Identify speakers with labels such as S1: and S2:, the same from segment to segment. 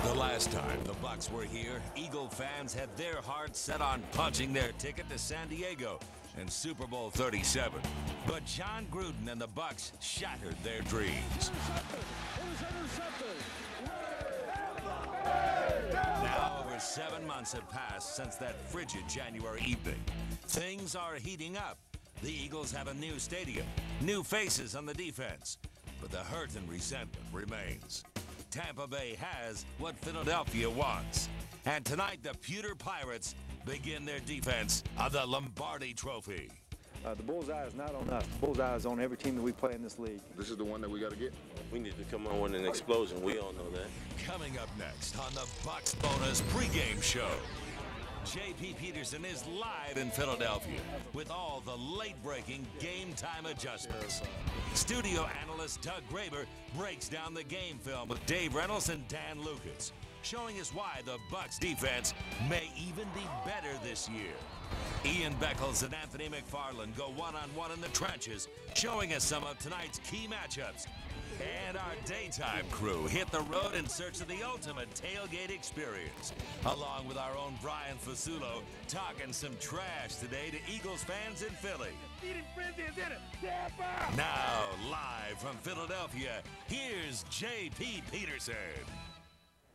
S1: The last time the Bucs were here, Eagle fans had their hearts set on punching their ticket to San Diego in Super Bowl 37. But John Gruden and the Bucs shattered their dreams. Now over 7 months have passed since that frigid January evening. Things are heating up. The Eagles have a new stadium, new faces on the defense, but the hurt and resentment remains. Tampa Bay has what Philadelphia wants. And tonight, the Pewter Pirates begin their defense of the Lombardi Trophy.
S2: The bullseye is not on us. The bullseye is on every team that we play in this league.
S3: This is the one that we got to get.
S4: We need to come on with an explosion. We all know that.
S1: Coming up next on the Bucs Bonus pregame show. J.P. Peterson is live in Philadelphia with all the late-breaking game-time adjustments. Studio analyst Doug Graber breaks down the game film with Dave Reynolds and Dan Lucas, showing us why the Bucs defense may even be better this year. Ian Beckles and Anthony McFarland go one-on-one in the trenches, showing us some of tonight's key matchups. And our daytime crew hit the road in search of the ultimate tailgate experience, along with our own Brian Fasulo talking some trash today to Eagles fans in Philly. Now, live from Philadelphia, here's J.P. Peterson.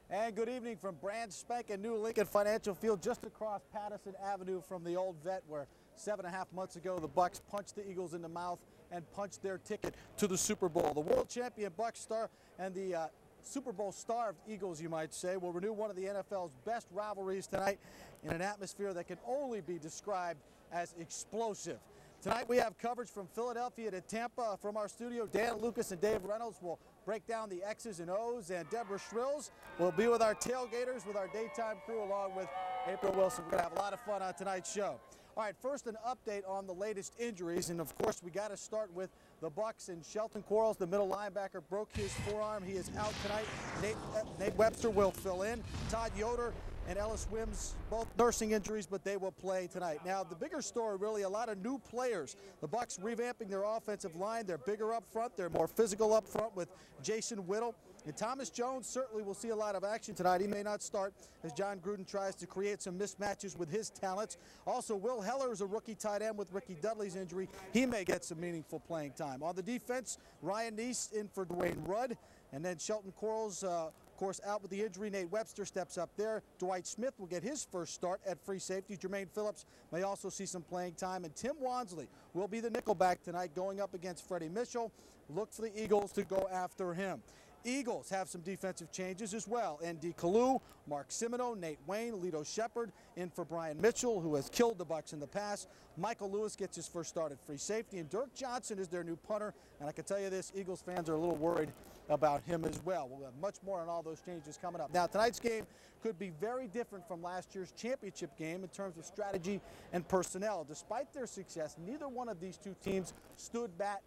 S5: And good evening from brand spanking new Lincoln Financial Field, just across Patterson Avenue from the old vet, where 7.5 months ago the Bucs punched the Eagles in the mouth and punched their ticket to the Super Bowl. The world champion Bucs star and the Super Bowl starved Eagles, you might say, will renew one of the NFL's best rivalries tonight in an atmosphere that can only be described as explosive. Tonight we have coverage from Philadelphia to Tampa. From our studio, Dan Lucas and Dave Reynolds will break down the X's and O's, and Deborah Shrills will be with our tailgaters with our daytime crew along with April Wilson. We're going to have a lot of fun on tonight's show. All right, first an update on the latest injuries, and of course we got to start with the Bucs and Shelton Quarles, the middle linebacker, broke his forearm. He is out tonight. Nate Webster will fill in. Todd Yoder and Ellis Wims, both nursing injuries, but they will play tonight. Now, the bigger story, really, a lot of new players. The Bucs revamping their offensive line. They're bigger up front. They're more physical up front with Jason Whittle. And Thomas Jones certainly will see a lot of action tonight. He may not start as John Gruden tries to create some mismatches with his talents. Also, Will Heller is a rookie tight end with Ricky Dudley's injury. He may get some meaningful playing time. On the defense, Ryan Neese in for Dwayne Rudd. And then Shelton Quarles, of course, out with the injury. Nate Webster steps up there. Dwight Smith will get his first start at free safety. Jermaine Phillips may also see some playing time. And Tim Wansley will be the nickelback tonight going up against Freddie Mitchell. Look for the Eagles to go after him. Eagles have some defensive changes as well. N.D. Kalu, Mark Simino, Nate Wayne, Lito Shepard in for Brian Mitchell, who has killed the Bucs in the past. Michael Lewis gets his first start at free safety, and Dirk Johnson is their new punter. And I can tell you this, Eagles fans are a little worried about him as well. We'll have much more on all those changes coming up. Now, tonight's game could be very different from last year's championship game in terms of strategy and personnel. Despite their success, neither one of these two teams stood pat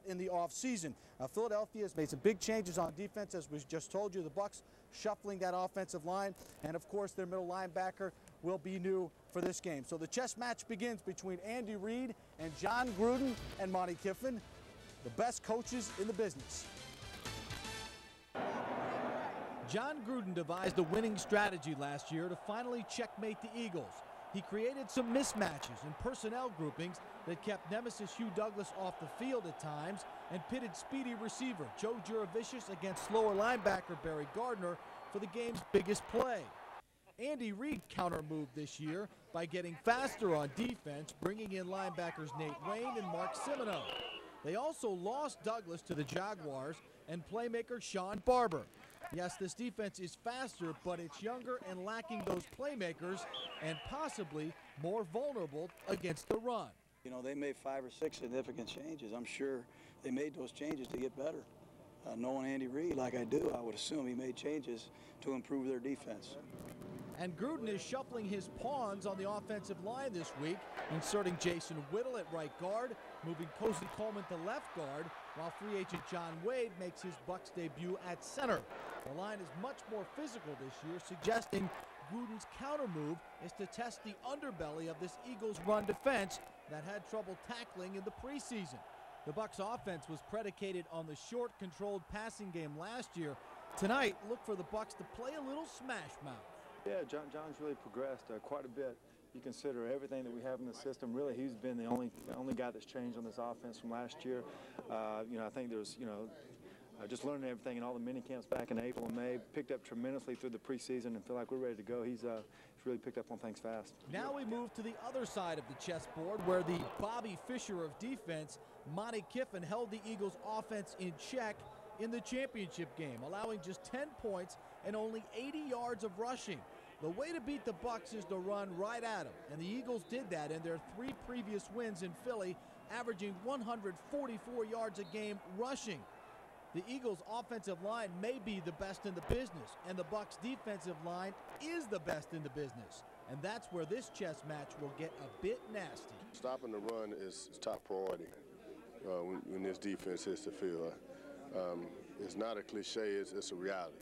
S5: in the offseason. Philadelphia has made some big changes on defense, as we just told you. The Bucs shuffling that offensive line, and of course their middle linebacker will be new for this game. So the chess match begins between Andy Reid and John Gruden and Monte Kiffin, the best coaches in the business. John Gruden devised a winning strategy last year to finally checkmate the Eagles. He created some mismatches and personnel groupings that kept nemesis Hugh Douglas off the field at times and pitted speedy receiver Joe Juravicius against slower linebacker Barry Gardner for the game's biggest play. Andy Reid counter-moved this year by getting faster on defense, bringing in linebackers Nate Wayne and Mark Simino. They also lost Douglas to the Jaguars and playmaker Sean Barber. Yes, this defense is faster, but it's younger and lacking those playmakers and possibly more vulnerable against the run.
S6: You know, they made 5 or 6 significant changes. I'm sure they made those changes to get better. Knowing Andy Reid like I do, I would assume he made changes to improve their defense.
S5: And Gruden is shuffling his pawns on the offensive line this week, inserting Jason Whittle at right guard, moving Posey Coleman to left guard, while free agent John Wade makes his Bucs debut at center. The line is much more physical this year, suggesting Gruden's counter move is to test the underbelly of this Eagles run defense that had trouble tackling in the preseason. The Bucs offense was predicated on the short, controlled passing game last year, Tonight, look for the Bucs to play a little smash mouth.
S2: Yeah, John's really progressed quite a bit. You consider everything that we have in the system. Really, he's been the only guy that's changed on this offense from last year. You know, I think there's, you know, just learning everything in all the mini camps back in April and May. Picked up tremendously through the preseason and feel like we're ready to go. He's really picked up on things fast.
S5: Now we move to the other side of the chessboard, where the Bobby Fischer of defense, Monte Kiffin, held the Eagles' offense in check in the championship game, allowing just 10 points and only 80 yards of rushing. The way to beat the Bucs is to run right at them, and the Eagles did that in their 3 previous wins in Philly, averaging 144 yards a game rushing. The Eagles' offensive line may be the best in the business, and the Bucs' defensive line is the best in the business. And that's where this chess match will get a bit nasty.
S3: Stopping the run is top priority when this defense hits the field. It's not a cliche, it's a reality.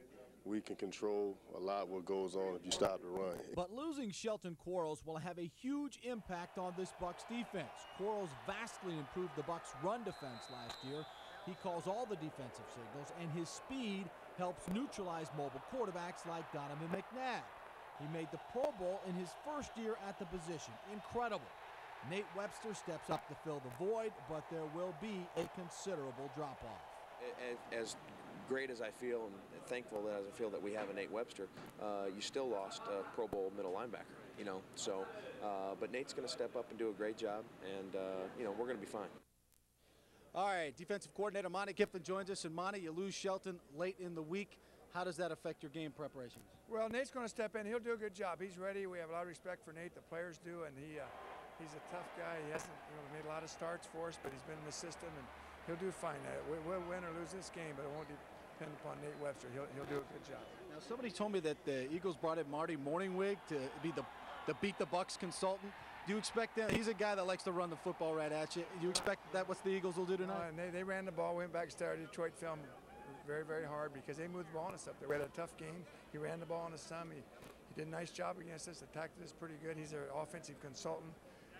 S3: We can control a lot of what goes on if you stop the run.
S5: But losing Shelton Quarles will have a huge impact on this Bucs defense. Quarles vastly improved the Bucs' run defense last year. He calls all the defensive signals, and his speed helps neutralize mobile quarterbacks like Donovan McNabb. He made the Pro Bowl in his first year at the position. Incredible. Nate Webster steps up to fill the void, but there will be a considerable drop-off.
S7: As great as I feel and thankful as I feel that we have a Nate Webster, you still lost a Pro Bowl middle linebacker, you know. So, but Nate's going to step up and do a great job, and you know, we're going to be fine.
S5: All right, defensive coordinator Monte Kiffin joins us. And Monte, you lose Shelton late in the week. How does that affect your game preparations?
S8: Well, Nate's going to step in. He'll do a good job. He's ready. We have a lot of respect for Nate. The players do, and he's a tough guy. He hasn't made a lot of starts for us, but he's been in the system, and he'll do fine. We'll win or lose this game, but it won't depend upon Nate Webster. He'll do a good job.
S5: Now, somebody told me that the Eagles brought in Marty Morningwig to be the Beat the Bucs consultant. Do you expect that? He's a guy that likes to run the football right at you. Do you expect that what the Eagles will do tonight?
S8: And they ran the ball, went back, started Detroit film very, very hard because they moved the ball on us up there. We had a tough game. He ran the ball on us some. He did a nice job against us, attacked us pretty good. He's our offensive consultant.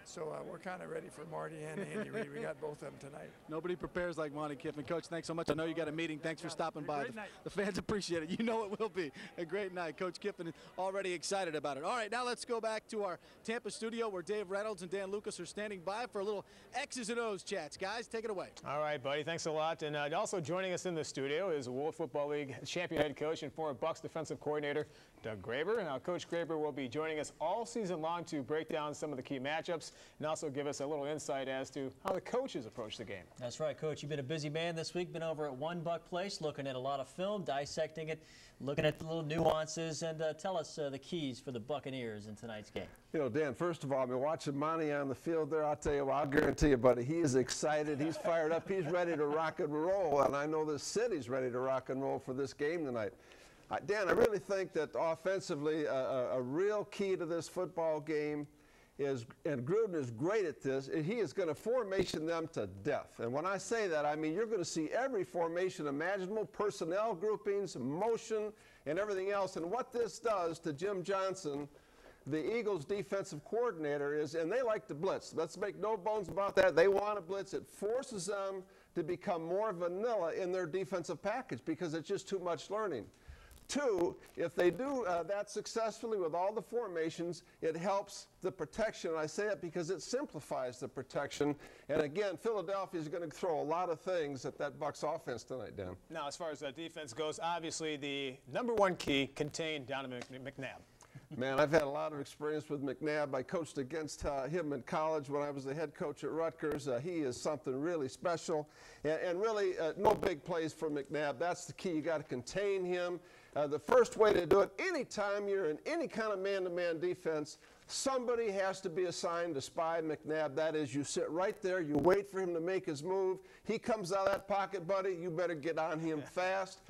S8: So we're kind of ready for Marty and Andy Reid. We got both of them tonight.
S5: Nobody prepares like Monte Kiffin. Coach, thanks so much. I know you got a meeting. Thanks for stopping by. The fans appreciate it. You know it will be a great night. Coach Kiffin is already excited about it. All right, now let's go back to our Tampa studio where Dave Reynolds and Dan Lucas are standing by for a little X's and O's chats. Guys, take it away.
S9: All right, buddy. Thanks a lot. And also joining us in the studio is World Football League champion head coach and former Bucs defensive coordinator Doug Graber. Now, Coach Graber will be joining us all season long to break down some of the key matchups and also give us a little insight as to how the coaches approach the game.
S10: That's right, Coach. You've been a busy man this week. Been over at One Buck Place, looking at a lot of film, dissecting it, looking at the little nuances, and tell us the keys for the Buccaneers in tonight's game.
S11: You know, Dan, first of all, I've been watching Monty on the field there. I'll tell you what, I'll guarantee you, buddy, he is excited. He's fired up. He's ready to rock and roll, and I know the city's ready to rock and roll for this game tonight. Dan, I really think that offensively, a real key to this football game is, and Gruden is great at this, he is going to formation them to death. And when I say that, I mean you're going to see every formation imaginable, personnel groupings, motion, and everything else. And what this does to Jim Johnson, the Eagles defensive coordinator, is, and they like to blitz. Let's make no bones about that. They want to blitz. It forces them to become more vanilla in their defensive package because it's just too much learning. Two, if they do that successfully with all the formations, it helps the protection. I say it because it simplifies the protection. And again, Philadelphia is going to throw a lot of things at that Bucs offense tonight, Dan.
S9: Now, as far as that defense goes, obviously the #1 key contained Donovan McNabb.
S11: Man, I've had a lot of experience with McNabb. I coached against him in college when I was the head coach at Rutgers. He is something really special. And really, no big plays for McNabb. That's the key. You got to contain him. The first way to do it, anytime you're in any kind of man-to-man defense, somebody has to be assigned to spy McNabb. That is, you sit right there, you wait for him to make his move. He comes out of that pocket, buddy, you better get on him fast.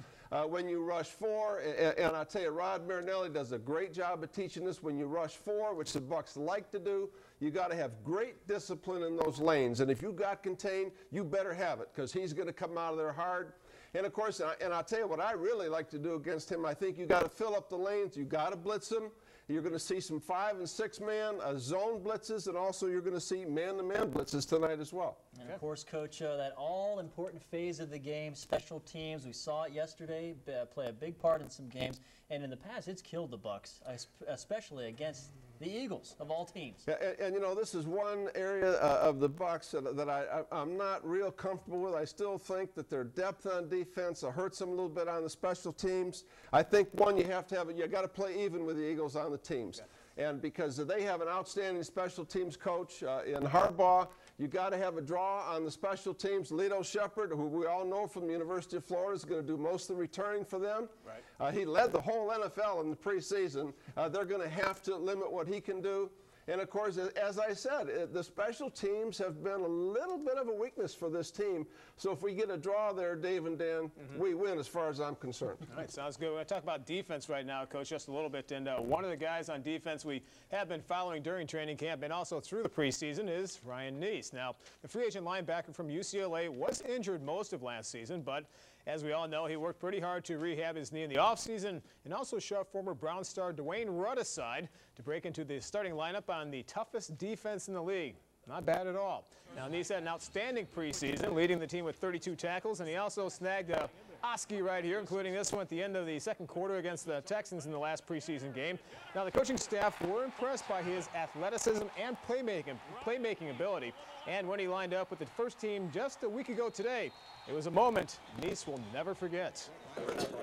S11: When you rush 4, and I'll tell you, Rod Marinelli does a great job of teaching this. When you rush 4, which the Bucs like to do, you got to have great discipline in those lanes. And if you got contained, you better have it because he's going to come out of there hard. And of course, and I'll tell you what I really like to do against him, I think you got to fill up the lanes, you got to blitz him, You're going to see some 5- and 6-man zone blitzes, and also you're going to see man-to-man blitzes tonight as well.
S10: And of course, Coach, that all-important phase of the game, special teams, we saw it yesterday, play a big part in some games. And in the past, it's killed the Bucs, especially against the Eagles of all teams.
S11: Yeah, and you know, this is one area of the Bucs that I'm not real comfortable with. I still think that their depth on defense hurts them a little bit on the special teams. I think one, you got to play even with the Eagles on the teams. Okay. And because they have an outstanding special teams coach in Harbaugh, you got to have a draw on the special teams. Lito Shepherd, who we all know from the University of Florida, is going to do most of the returning for them. Right. He led the whole NFL in the preseason. They're going to have to limit what he can do. And, of course, as I said, the special teams have been a little bit of a weakness for this team. So if we get a draw there, Dave and Dan, we win as far as I'm concerned.
S9: All right, sounds good. We're going to talk about defense right now, Coach, just a little bit. And one of the guys on defense we have been following during training camp and also through the preseason is Ryan Neese. Now, the free agent linebacker from UCLA was injured most of last season, but as we all know, he worked pretty hard to rehab his knee in the offseason and also shoved former Brown star Dwayne Rudd aside to break into the starting lineup on the toughest defense in the league. Not bad at all. Now, Neese had an outstanding preseason, leading the team with 32 tackles, and he also snagged a Oski right here, including this one at the end of the second quarter against the Texans in the last preseason game. Now, the coaching staff were impressed by his athleticism and playmaking ability. And when he lined up with the first team just a week ago today, it was a moment Neese will never forget.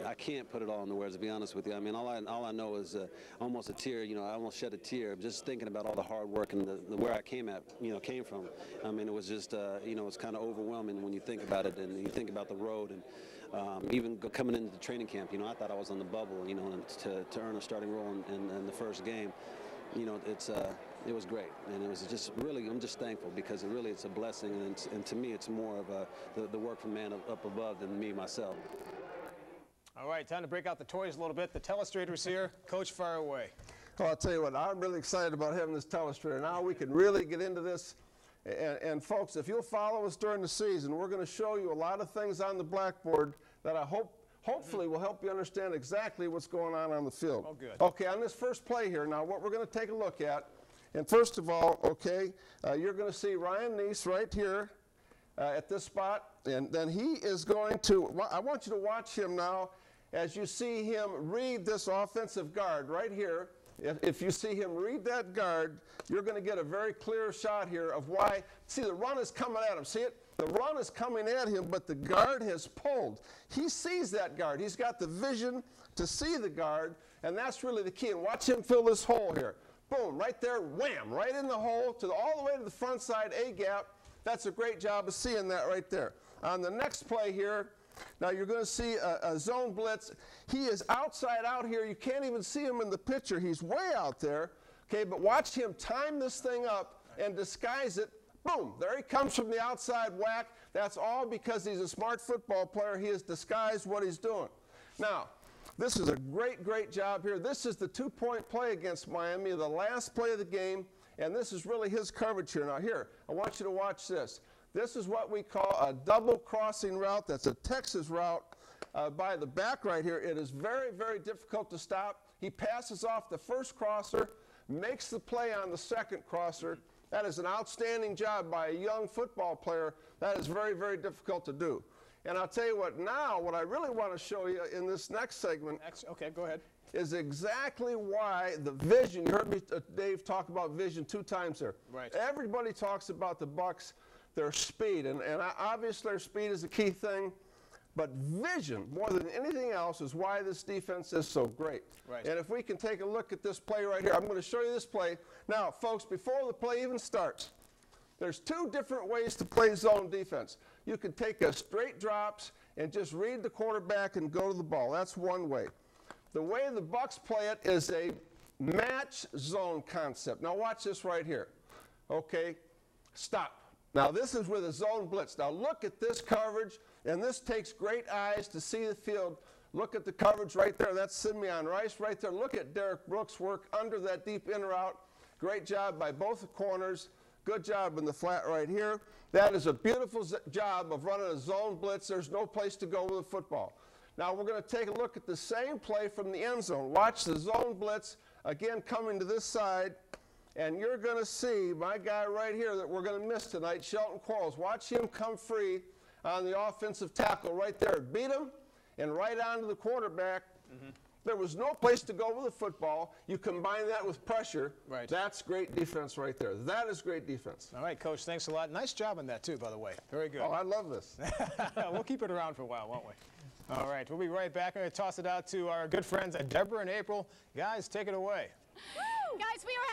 S12: I can't put it all into words, to be honest with you. I mean, all I know is almost a tear. You know, I almost shed a tear just thinking about all the hard work and where I came from. I mean, it was just, you know, it's kind of overwhelming when you think about it and you think about the road and even coming into the training camp. You know, I thought I was on the bubble. You know, and to earn a starting role in the first game. You know, it was great, and it was just really, I'm just thankful because it's a blessing, and to me it's more of the work from man up above than me myself.
S9: All right, time to break out the toys a little bit. The telestrator's here. Coach, fire away.
S11: Well, I'll tell you what, I'm really excited about having this telestrator. Now we can really get into this. And folks, if you'll follow us during the season, we're going to show you a lot of things on the blackboard that I hopefully will help you understand exactly what's going on the field.
S9: Oh, good.
S11: Okay, on this first play here, now what we're going to take a look at, and first of all, okay, you're going to see Ryan Neese right here at this spot, and then he is going to, I want you to watch him now as you see him read this offensive guard right here. If you see him read that guard, you're going to get a very clear shot here of why. See, the run is coming at him. See it? The run is coming at him, but the guard has pulled. He sees that guard. He's got the vision to see the guard, and that's really the key. And watch him fill this hole here. Boom, right there, wham, right in the hole, all the way to the front side, A-gap. That's a great job of seeing that right there. On the next play here, now you're going to see a zone blitz. He is outside out here. You can't even see him in the picture. He's way out there. Okay, but watch him time this thing up and disguise it. Boom, there he comes from the outside whack. That's all because he's a smart football player. He has disguised what he's doing. Now, this is a great, great job here. This is the two-point play against Miami, the last play of the game, and this is really his coverage here. Now here, I want you to watch this. This is what we call a double crossing route. That's a Texas route by the back right here. It is very, very difficult to stop. He passes off the first crosser, makes the play on the second crosser. That is an outstanding job by a young football player. That is very, very difficult to do. And I'll tell you what, now what I really want to show you in this next segment
S9: okay, go ahead.
S11: is exactly why the vision. You heard me, Dave, talk about vision 2 times there.
S9: Right.
S11: Everybody talks about the Bucs, their speed, and obviously their speed is a key thing, but vision, more than anything else, is why this defense is so great.
S9: Right.
S11: And if we can take a look at this play right here, I'm going to show you this play. Now, folks, before the play even starts, there's 2 different ways to play zone defense. You can take a straight drops and just read the quarterback and go to the ball. That's one way. The way the Bucs play it is a match zone concept. Now watch this right here. Okay, stop. Now this is with a zone blitz. Now look at this coverage, and this takes great eyes to see the field. Look at the coverage right there. That's Simeon Rice right there. Look at Derek Brooks' work under that deep in route. Great job by both the corners. Good job in the flat right here. That is a beautiful job of running a zone blitz. There's no place to go with the football. Now we're going to take a look at the same play from the end zone. Watch the zone blitz, again coming to this side, and you're going to see my guy right here that we're going to miss tonight, Shelton Quarles. Watch him come free on the offensive tackle right there. Beat him and right onto the quarterback. There was no place to go with the football. You combine that with pressure.
S9: Right.
S11: That's great defense right there. That is great defense.
S9: All right, Coach, thanks a lot. Nice job on that, too, by the way. Very good.
S11: Oh, I love this.
S9: We'll keep it around for a while, won't we? All right, we'll be right back. I'm going to toss it out to our good friends Deborah and April. Guys, take it away.
S13: Guys, we are